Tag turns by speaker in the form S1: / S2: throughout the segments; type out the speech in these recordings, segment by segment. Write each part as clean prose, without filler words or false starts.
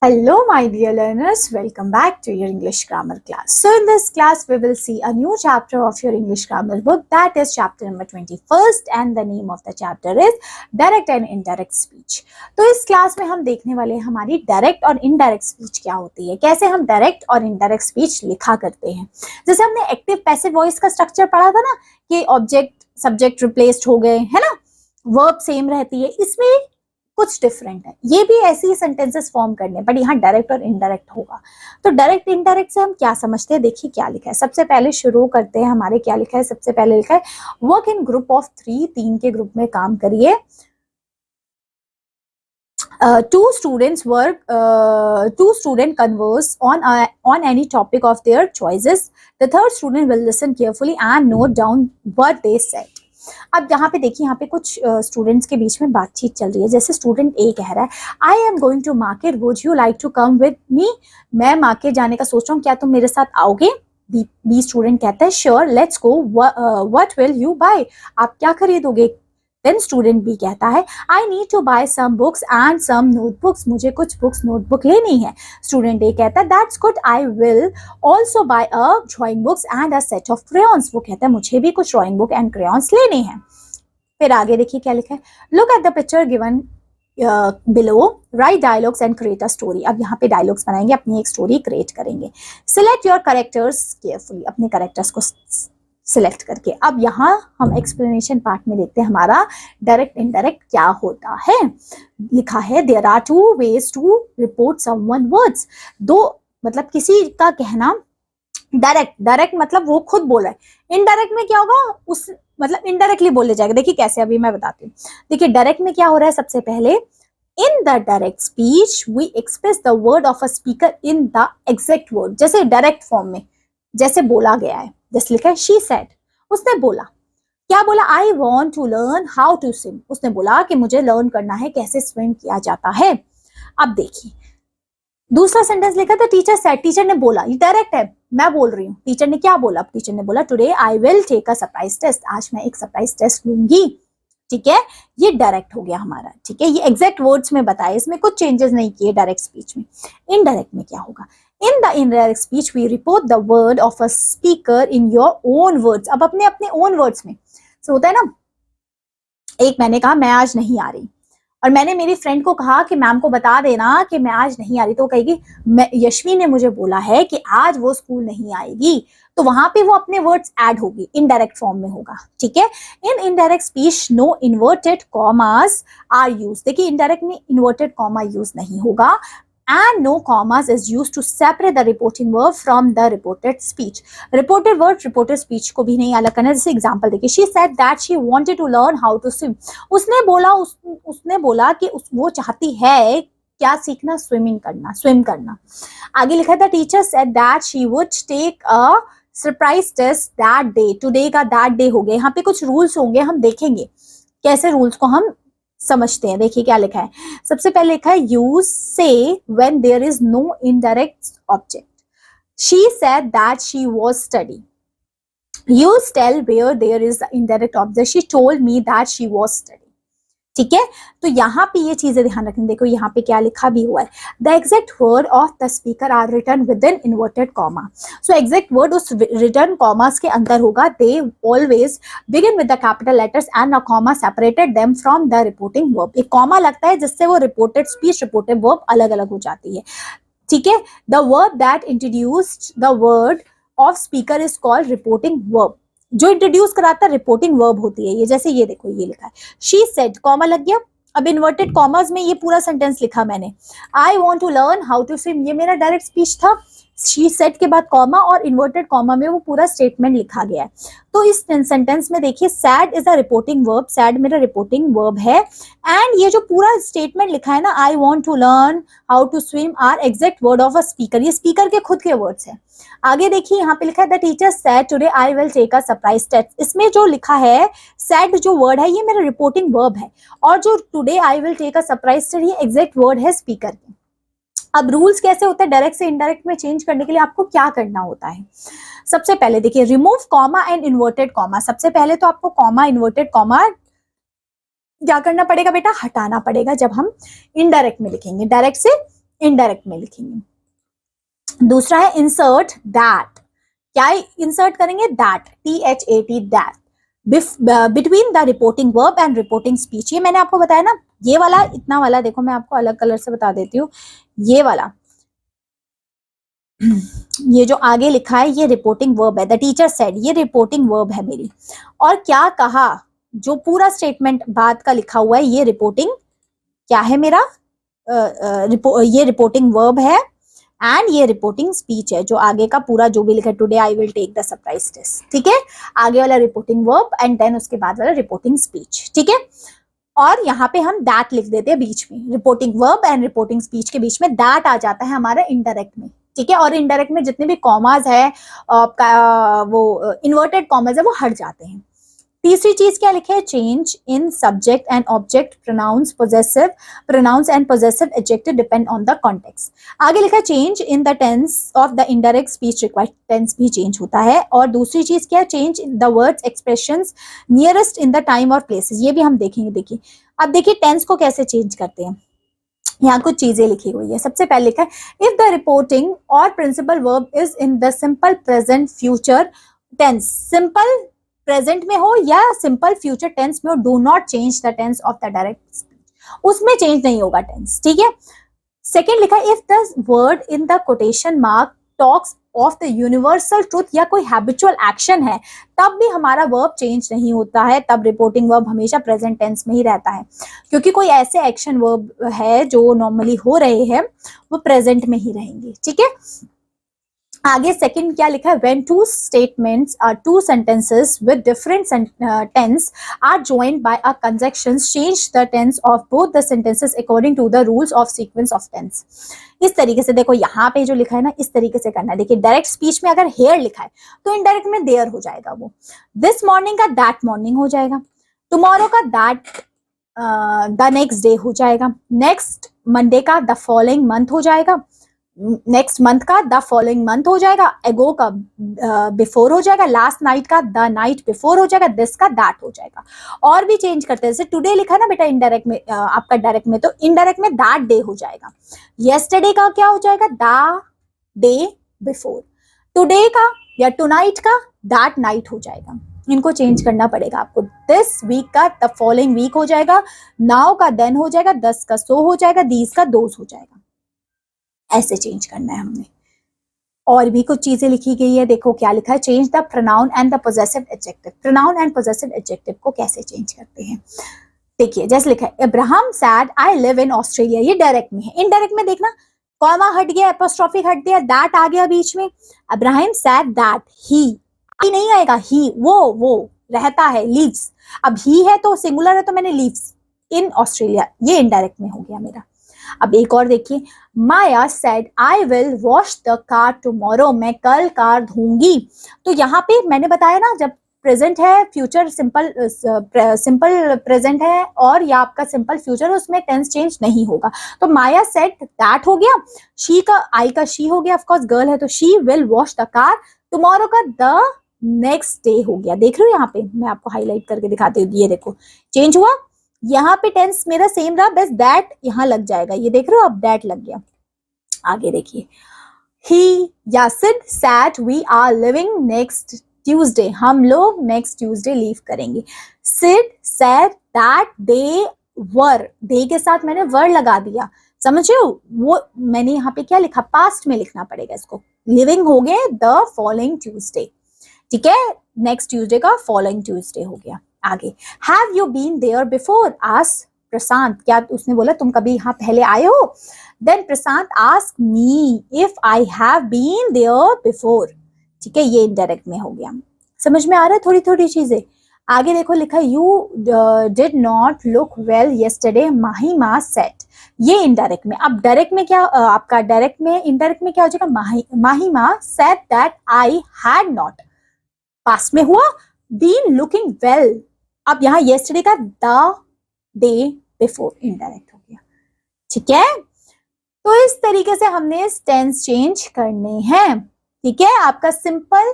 S1: Hello, my dear learners. Welcome back to your English grammar class. So, in this class, we will see a new chapter of your English grammar book. That is chapter number 21st, and the name of the chapter is Direct and Indirect Speech. तो इस class में हम देखने वाले हैं हमारी direct और indirect speech क्या होती है, कैसे हम डायरेक्ट और इनडायरेक्ट स्पीच लिखा करते हैं। जैसे हमने एक्टिव पैसिव वॉइस का स्ट्रक्चर पढ़ा था ना कि ऑब्जेक्ट सब्जेक्ट रिप्लेस्ड हो गए, है ना, वर्ब सेम रहती है, इसमें कुछ डिफरेंट है। ये भी ऐसे ही सेंटेंसेस फॉर्म करने, बट यहाँ डायरेक्ट और इनडायरेक्ट होगा। तो डायरेक्ट इनडायरेक्ट से हम क्या समझते हैं, देखिए क्या लिखा है। सबसे पहले शुरू करते हैं, हमारे क्या लिखा है। सबसे पहले लिखा है वर्क इन ग्रुप ऑफ 3, 3 के ग्रुप में काम करिए। Two student converse on any topic of their choices. The third student will listen carefully and note down what they said. अब यहाँ पे देखिए, यहाँ पे कुछ स्टूडेंट्स के बीच में बातचीत चल रही है। जैसे स्टूडेंट ए कह रहा है, I am going to market, would you like to come with me? मैं मार्केट जाने का सोच रहा हूँ, क्या तुम मेरे साथ आओगे? बी स्टूडेंट कहता है, sure, let's go, what will you buy? आप क्या खरीदोगे? देन स्टूडेंट बी कहता है, I need to buy some books and some notebooks, मुझे कुछ बुक्स नोटबुक लेनी है। स्टूडेंट ए कहता है, that's good, I will also buy a drawing books and a set of crayons. वो कहता है, मुझे भी कुछ ड्राइंग बुक एंड क्रेयॉन्स लेने हैं। फिर आगे देखिए क्या लिखा है, look at the picture given below, right dialogues and create a story. अब यहाँ पे डायलॉग्स बनाएंगे, अपनी एक स्टोरी क्रिएट करेंगे। सिलेक्ट योर कैरेक्टर्स केयरफुली, अपने कैरेक्टर्स को सिलेक्ट करके। अब यहाँ हम एक्सप्लेनेशन पार्ट में देखते हैं हमारा डायरेक्ट इनडायरेक्ट क्या होता है। लिखा है, there are 2 ways to report someone words. दो मतलब किसी का कहना डायरेक्ट मतलब वो खुद बोल रहा है। इनडायरेक्ट में क्या होगा, उस मतलब इनडायरेक्टली बोले जाएगा। देखिए कैसे, अभी मैं बताती हूँ। देखिए डायरेक्ट में क्या हो रहा है, सबसे पहले in the direct speech we express the word of a speaker in the exact word. जैसे डायरेक्ट फॉर्म में जैसे बोला गया है, जैसे लिखा है, शी सेड, उसने बोला, क्या बोला, I want to learn how to swim. उसने बोला कि मुझे लर्न करना है कैसे स्विम किया जाता है। अब देखिए दूसरा सेंटेंस लिखा था, टीचर सेड, टीचर ने बोला। ये डायरेक्ट है, मैं बोल रही हूँ। टीचर ने क्या बोला, टीचर ने बोला, today I will take a surprise test, आज मैं एक सरप्राइज टेस्ट लूंगी। ठीक है, ये डायरेक्ट हो गया हमारा। ठीक है, ये एग्जैक्ट वर्ड्स में बताया, इसमें कुछ चेंजेस नहीं किए डायरेक्ट स्पीच में। इनडायरेक्ट में क्या होगा, in the indirect speech we report the word of a speaker in your own words. अब अपने अपने ओन वर्ड्स में so, होता है ना, एक मैंने कहा मैं आज नहीं आ रही, और मैंने मेरी फ्रेंड को कहा कि मैम को बता देना कि मैं आज नहीं आ रही, तो वो कहेगी यशवी ने मुझे बोला है कि आज वो स्कूल नहीं आएगी। तो वहां पे वो अपने वर्ड्स ऐड होगी, इनडायरेक्ट फॉर्म में होगा। ठीक है, in indirect speech no inverted commas are use. देखिए इनडायरेक्ट में इन्वर्टेड कॉमा यूज नहीं होगा, and no commas is used to separate the reporting verb from the reported speech. Reported word reported speech को भी नहीं अलग करना। जैसे एग्जांपल देखिए, she said that she wanted to learn how to swim. उसने बोला कि वो चाहती है क्या सीखना, स्विमिंग करना, स्विम करना। आगे लिखा था, teacher said that she would take a surprise test that day. Today का that day हो गया। यहाँ पे कुछ रूल्स होंगे, हम देखेंगे कैसे रूल्स को हम समझते हैं। देखिए क्या लिखा है, सबसे पहले लिखा है, use say when there is no indirect object. She said that she was study. Use tell where there is indirect object. She told me that she was study. ठीक है, तो यहाँ पे ये चीजें ध्यान रखनी। देखो यहाँ पे क्या लिखा भी हुआ है, the exact word of the speaker are written within inverted comma. So exact word उस रिटर्न कॉमास के अंदर होगा। They always begin with the capital letters and a comma separated them from the reporting verb. एक comma लगता है जिससे वो reported speech reported verb अलग अलग हो जाती है। ठीक है, the verb that introduced the word of speaker is called reporting verb. जो इंट्रोड्यूस कराता है रिपोर्टिंग वर्ब होती है ये। जैसे ये देखो, ये लिखा है, शी सेड, कॉमा लग गया। अब इन्वर्टेड कॉमास में ये पूरा सेंटेंस लिखा मैंने, I want to learn how to swim, ये मेरा डायरेक्ट स्पीच था। शी सेड के बाद कॉमा और इन्वर्टेड कॉमा में वो पूरा स्टेटमेंट लिखा गया है। तो इस सेंटेंस में देखिए, said is a reporting verb, said मेरा रिपोर्टिंग वर्ब है। एंड ये जो पूरा स्टेटमेंट लिखा है ना, I want to learn how to swim, are exact word of a speaker. ये स्पीकर के खुद के वर्ड्स है। आगे देखिए यहाँ पे लिखा है, the teacher said today I will take a surprise test. इसमें जो लिखा है सेड जो वर्ड है, ये मेरा रिपोर्टिंग वर्ब है, और जो today I will take a surprise test, ये एग्जैक्ट वर्ड है स्पीकर के। अब रूल्स कैसे होते हैं डायरेक्ट से इनडायरेक्ट में चेंज करने के लिए, आपको क्या करना होता है। सबसे पहले देखिए, remove comma and inverted comma. सबसे पहले तो आपको कॉमा इन्वर्टेड कॉमा क्या करना पड़ेगा बेटा, हटाना पड़ेगा जब हम इनडायरेक्ट में लिखेंगे। डायरेक्ट से इनडायरेक्ट में लिखेंगे। दूसरा है इंसर्ट दैट, क्या इंसर्ट करेंगे, that, THAT, that between the reporting verb and reporting speech. ये मैंने आपको बताया ना, ये वाला, इतना वाला देखो मैं आपको अलग कलर से बता देती हूँ, ये वाला, ये जो आगे लिखा है ये रिपोर्टिंग वर्ब है, द टीचर सेड, ये रिपोर्टिंग वर्ब है मेरी। और क्या कहा, जो पूरा स्टेटमेंट बाद का लिखा हुआ है ये रिपोर्टिंग क्या है मेरा, ये रिपोर्टिंग वर्ब है, एंड ये रिपोर्टिंग स्पीच है, जो आगे का पूरा जो भी लिखा है, today I will take the surprise test, ठीक है, आगे वाला रिपोर्टिंग वर्ब एंड देन उसके बाद वाला रिपोर्टिंग स्पीच, ठीक है। और यहाँ पे हम दैट लिख देते हैं बीच में, reporting verb and reporting speech के बीच में दैट आ जाता है हमारा इनडायरेक्ट में, ठीक है। और इनडायरेक्ट में जितने भी कॉमास है वो इन्वर्टेड कॉमास है वो हट जाते हैं। तीसरी चीज क्या लिखे है, change in subject and object pronouns and possessive adjective depend on the context. आगे लिखा है change in the tense of the indirect speech required, tense भी चेंज होता है। और दूसरी चीज क्या है, change in the words expressions nearest in the time और प्लेसेस, ये भी हम देखेंगे। देखिए अब देखिए टेंस को कैसे चेंज करते हैं, यहाँ कुछ चीजें लिखी हुई है। सबसे पहले लिखा है इफ द रिपोर्टिंग और principal verb is in the simple present future tense, simple present में हो या सिंपल फ्यूचर टेंस में हो, do not change the tense of the direct speech, उसमें चेंज नहीं होगा टेंस, ठीक है। सेकेंड लिखा है if the word in the quotation mark talks of the universal truth, या कोई हैबिचुअल एक्शन है तब भी हमारा वर्ब चेंज नहीं होता है, तब रिपोर्टिंग वर्ब हमेशा प्रेजेंट टेंस में ही रहता है, क्योंकि कोई ऐसे एक्शन वर्ब है जो नॉर्मली हो रहे हैं वो प्रेजेंट में ही रहेंगे, ठीक है। आगे सेकंड क्या लिखा है, when two statements are two sentences with different tense are joined by a conjunction, change the tense of both the sentences according to the rules of sequence of tense। इस तरीके से देखो यहाँ पे जो लिखा है ना, इस तरीके से करना है। देखिए डायरेक्ट स्पीच में अगर हेयर लिखा है तो इनडायरेक्ट में देयर हो जाएगा, वो दिस मॉर्निंग का दैट मॉर्निंग हो जाएगा, टुमारो का दैट द नेक्स्ट डे हो जाएगा, नेक्स्ट मंडे का द फॉलोइंग मंथ हो जाएगा, नेक्स्ट मंथ का द फॉलोइंग मंथ हो जाएगा, एगो का बिफोर हो जाएगा, लास्ट नाइट का द नाइट बिफोर हो जाएगा, दिस का दैट हो जाएगा। और भी चेंज करते हैं, जैसे टुडे लिखा है ना बेटा इनडायरेक्ट में, आपका डायरेक्ट में, तो इनडायरेक्ट में दैट डे हो जाएगा। येस्टरडे का क्या हो जाएगा, द डे बिफोर, टुडे का या टुनाइट का दैट नाइट हो जाएगा। इनको चेंज करना पड़ेगा आपको। दिस वीक का द फॉलोइंग वीक हो जाएगा, नाउ का देन हो जाएगा, दस का सो हो जाएगा, दीज का दोज हो जाएगा। ऐसे चेंज करना है हमने। और भी कुछ चीजें लिखी गई है, देखो क्या लिखा है, change the pronoun and the possessive adjective. Pronoun and possessive adjective को कैसे चेंज करते हैं, देखिए जैसे लिखा है Abraham sad I live in Australia, ये डायरेक्ट में है। इनडायरेक्ट में देखना कॉमा हट गया, एपोस्ट्रोफी हट गया, दैट आ गया बीच में। अब्राहम सैड दैट ही नहीं आएगा, ही वो रहता है, लीव्स, अब ही है तो सिंगुलर है तो मैंने लीव्स इन ऑस्ट्रेलिया, ये इनडायरेक्ट में हो गया मेरा। अब एक और देखिए, Maya said I will wash the car tomorrow, मैं कल कार धोऊंगी। तो यहाँ पे मैंने बताया ना, जब प्रेजेंट है, फ्यूचर सिंपल प्रेजेंट है और या आपका सिंपल फ्यूचर, उसमें टेंस चेंज नहीं होगा। तो माया सेड दैट हो गया, शी का आई का शी हो गया, ऑफ कोर्स गर्ल है तो she will wash the car, tomorrow का द नेक्स्ट डे हो गया। देख रहे हो यहाँ पे मैं आपको हाईलाइट करके दिखाती हूँ, ये देखो चेंज हुआ। यहाँ पे टेंस मेरा सेम रहा, बस दैट यहाँ लग जाएगा, ये देख रहे हो अब दैट लग गया। आगे देखिए, ही यासिड said we are living next Tuesday, हम लोग नेक्स्ट ट्यूसडे लीव करेंगे। Sid said that they were, they के साथ मैंने वर लगा दिया, समझे हो, वो मैंने यहाँ पे क्या लिखा, पास्ट में लिखना पड़ेगा इसको। लिविंग हो गए द फॉलोइंग ट्यूसडे, ठीक है, नेक्स्ट ट्यूसडे का फॉलोइंग ट्यूसडे हो गया। आगे, have you been there before, ask Prashant, क्या उसने बोला तुम कभी यहाँ पहले आए हो। Then Prashant ask me if I have been there before, ठीक है, ये इनडायरेक्ट में हो गया। समझ में आ रहा है थोड़ी थोड़ी चीजें। आगे देखो लिखा है you did not look well yesterday Mahima said, ये इनडायरेक्ट में। अब डायरेक्ट में क्या आपका डायरेक्ट में, इनडायरेक्ट में क्या हो जाएगा, Mahima said that I had not, past में हुआ, बीन लुकिंग वेल। अब यहाँ येस्टरडे का द डे बिफोर इनडायरेक्ट हो गया, ठीक है। तो इस तरीके से हमने टेंस चेंज करने हैं, ठीक है। आपका सिंपल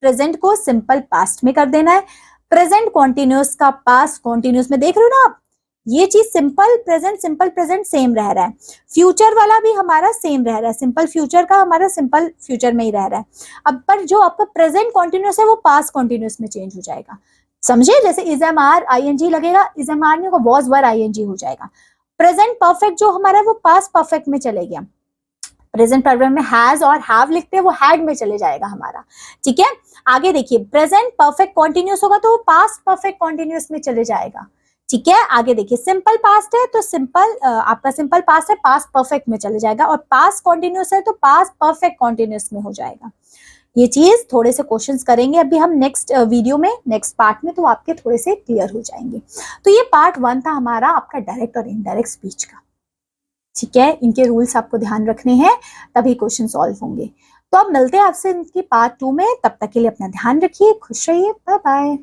S1: प्रेजेंट को सिंपल पास्ट में कर देना है, प्रेजेंट कॉन्टिन्यूस का पास्ट कॉन्टिन्यूस में, देख रहे हो ना आप, ये चीज सिंपल प्रेजेंट सेम रह रहा है, फ्यूचर वाला भी हमारा सेम रह रहा है, सिंपल फ्यूचर का हमारा सिंपल फ्यूचर में ही रह रहा है। अब पर जो आपका प्रेजेंट कॉन्टिन्यूस है वो पास्ट कॉन्टिन्यूस में चेंज हो जाएगा, समझे? जैसे इज एम आर आईएनजी लगेगा, इज एम आर नहीं होगा, वॉज वर आईएनजी हो जाएगा। प्रेजेंट परफेक्ट जो हमारा वो पास्ट परफेक्ट में चले गया, प्रेजेंट परफेक्ट में हैज और हैव लिखते हैं वो हैड में चले जाएगा हमारा, ठीक है। आगे देखिए, प्रेजेंट परफेक्ट कॉन्टिन्यूस होगा तो वो पास्ट परफेक्ट कॉन्टिन्यूस में चले जाएगा, ठीक है। आगे देखिए, सिंपल पास्ट है तो सिंपल आपका सिंपल पास्ट है, पास्ट परफेक्ट में चले जाएगा, और पास्ट कॉन्टिन्यूस है तो पास्ट परफेक्ट कॉन्टिन्यूस में हो जाएगा। ये चीज थोड़े से क्वेश्चंस करेंगे अभी हम नेक्स्ट वीडियो में, नेक्स्ट पार्ट में, तो आपके थोड़े से क्लियर हो जाएंगे। तो ये पार्ट 1 था हमारा आपका डायरेक्ट और इनडायरेक्ट स्पीच का, ठीक है। इनके रूल्स आपको ध्यान रखने हैं, तभी क्वेश्चन सॉल्व होंगे। तो अब मिलते हैं आपसे इनकी पार्ट 2 में, तब तक के लिए अपना ध्यान रखिए, खुश रहिए, बाय बाय।